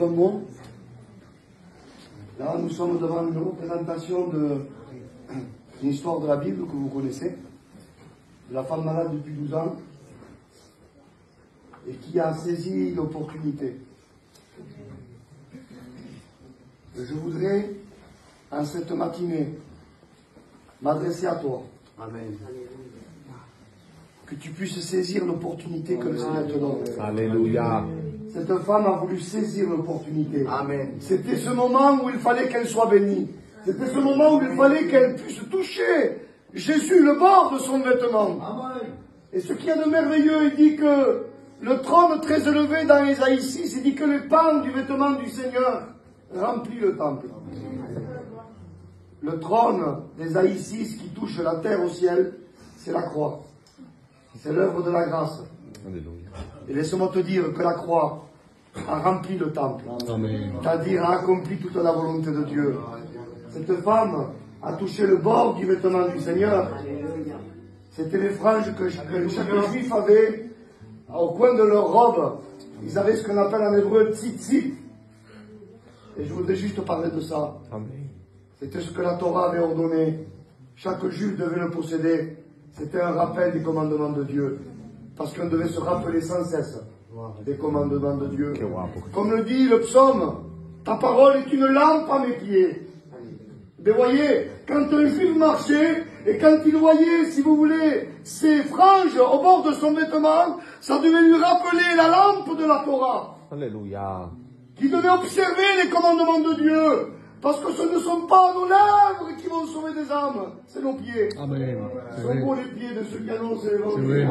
Un mot. Là, nous sommes devant une représentation d'une histoire de la Bible que vous connaissez, de la femme malade depuis 12 ans, et qui a saisi l'opportunité. Je voudrais, en cette matinée, m'adresser à toi. Amen. Que tu puisses saisir l'opportunité que le Seigneur te donne. Alléluia. Cette femme a voulu saisir l'opportunité. Amen. C'était ce moment où il fallait qu'elle soit bénie. C'était ce moment où il fallait qu'elle puisse toucher Jésus, le bord de son vêtement. Amen. Et ce qu'il y a de merveilleux, il dit que le trône très élevé dans Ésaïe 6, il dit que les pans du vêtement du Seigneur remplit le temple. Le trône d'Ésaïe 6 qui touche la terre au ciel, c'est la croix. C'est l'œuvre de la grâce. Alléluia. Et laisse-moi te dire que la croix a rempli le temple. C'est-à-dire a accompli toute la volonté de Dieu. Cette femme a touché le bord du vêtement du Seigneur. C'était les franges que chaque juif avait au coin de leur robe. Ils avaient ce qu'on appelle en hébreu tzitzit. Et je voudrais juste parler de ça. C'était ce que la Torah avait ordonné. Chaque juif devait le posséder. C'était un rappel des commandements de Dieu. Parce qu'on devait se rappeler sans cesse des commandements de Dieu. Comme le dit le psaume, ta parole est une lampe à mes pieds. Mais voyez, quand un juif marchait, et quand il voyait, si vous voulez, ses franges au bord de son vêtement, ça devait lui rappeler la lampe de la Torah. Alléluia. Qui devait observer les commandements de Dieu. Parce que ce ne sont pas nos lèvres qui vont sauver des âmes, c'est nos pieds. Amen. Ce sont beaux les pieds de ceux qui annoncent l'évangile.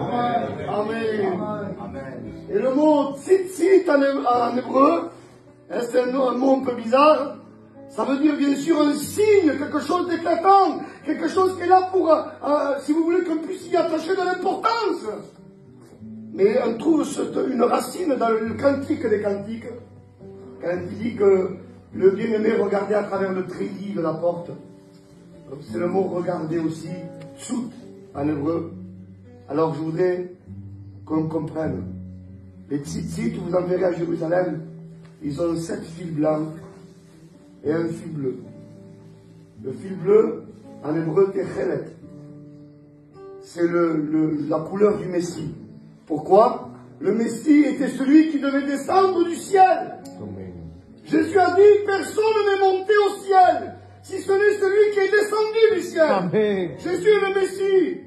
Amen. Amen. Et le mot tzitzit en hébreu, c'est un mot un peu bizarre. Ça veut dire bien sûr un signe, quelque chose d'éclatant, quelque chose qui est là pour, si vous voulez, qu'on puisse y attacher de l'importance. Mais on trouve une racine dans le cantique des cantiques, quand il dit que le bien-aimé regardait à travers le treillis de la porte. C'est le mot regarder aussi, tsut en hébreu. Alors je voudrais qu'on comprenne. Les tzitzit, vous en verrez à Jérusalem, ils ont 7 fils blancs et un fil bleu. Le fil bleu, en hébreu, techelet. C'est la couleur du Messie. Pourquoi? Le Messie était celui qui devait descendre du ciel. Jésus a dit, personne n'est monté au ciel, si ce n'est celui qui est descendu du ciel. Amen. Jésus est le Messie.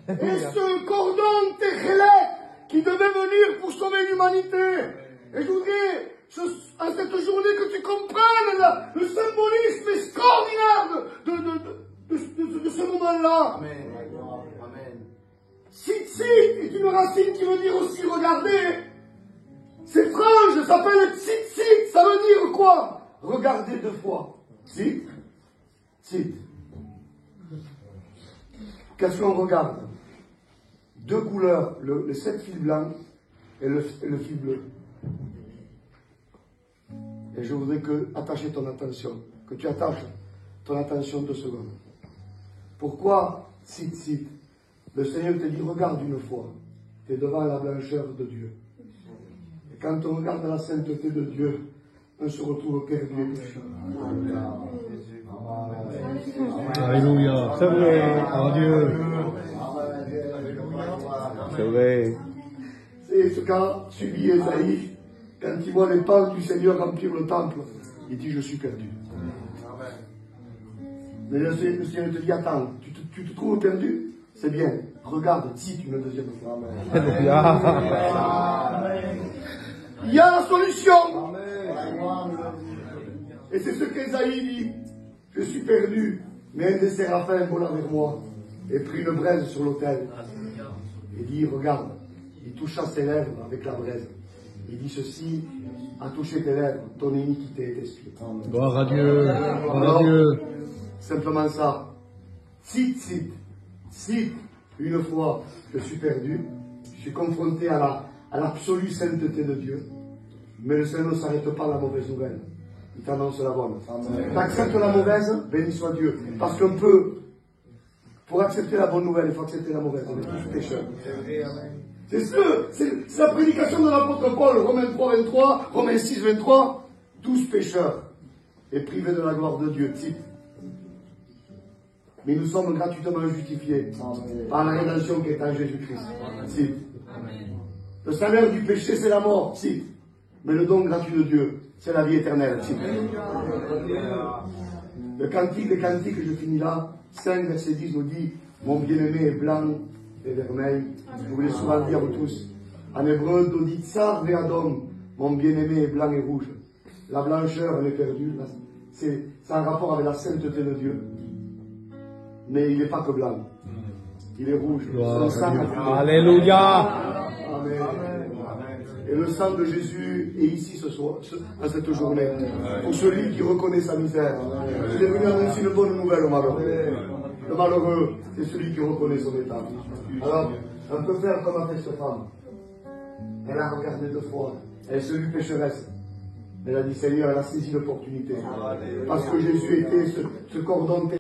Et ce cordon Techelet qui devait venir pour sauver l'humanité. Et je voudrais, à cette journée, que tu comprennes le symbolisme extraordinaire de ce moment-là. Amen. Tzitzit est une racine qui veut dire aussi regarder. Ces franges s'appellent tzitzit, ça veut dire quoi? Regardez 2 fois. Tzit, tzit. Qu'est-ce qu'on regarde? 2 couleurs, les 7 fils blancs et le fil bleu. Et je voudrais attacher ton attention, que tu attaches ton attention 2 secondes. Pourquoi tzitzit? Le Seigneur te dit, regarde une fois, tu es devant la blancheur de Dieu. Quand on regarde la sainteté de Dieu, on se retrouve perdu et pécheur. Alléluia. C'est vrai. Oh Dieu. C'est vrai. C'est ce qu'a subi Ésaïe quand il voit les pas du Seigneur remplir le temple. Il dit, je suis perdu. Mais le Seigneur te dit, attends, tu te trouves perdu? C'est bien. Regarde, cite une 2e fois. Il y a la solution. Et c'est ce qu'Ésaïe dit. Je suis perdu, mais un des séraphins vola vers moi et prit une braise sur l'autel. Il dit, regarde, il toucha ses lèvres avec la braise. Il dit, ceci a touché tes lèvres, ton iniquité est expiée. Gloire à Dieu. Gloire à Dieu. Simplement ça. Cite une fois, je suis perdu, je suis confronté à l'absolue sainteté de Dieu. Mais le Seigneur ne s'arrête pas à la mauvaise nouvelle. Il t'annonce la bonne. Tu acceptes la mauvaise, béni soit Dieu. Parce qu'on peut, pour accepter la bonne nouvelle, il faut accepter la mauvaise. On est tous pécheurs. C'est la prédication de l'apôtre Paul, Romains 3, 23, Romains 6, 23. tous pécheurs et privés de la gloire de Dieu. Tzit. Mais nous sommes gratuitement justifiés par la rédemption qui est en Jésus-Christ. Tzit. Le salaire du péché, c'est la mort. Tzit. Mais le don gratuit de Dieu, c'est la vie éternelle. Tzit. Le cantique des cantiques, je finis là, 5 verset 10 nous dit, mon bien-aimé est blanc et vermeil. Vous voulez souvent dire vous tous. En hébreu, Dodi Tsar Ve'adom, mon bien-aimé est blanc et rouge. La blancheur, elle est perdue. C'est un rapport avec la sainteté de Dieu. Mais il n'est pas que blanc. Il est rouge. Alléluia. Amen. Et le sang de Jésus est ici ce soir, à cette journée. Pour celui qui reconnaît sa misère. Il est venu annoncer une bonne nouvelle au malheureux. Le malheureux, c'est celui qui reconnaît son état. Alors, on peut faire comme a fait cette femme. Elle a regardé 2 fois. Elle se vit pécheresse. Elle a dit, Seigneur, elle a saisi l'opportunité. Parce que Jésus était ce cordon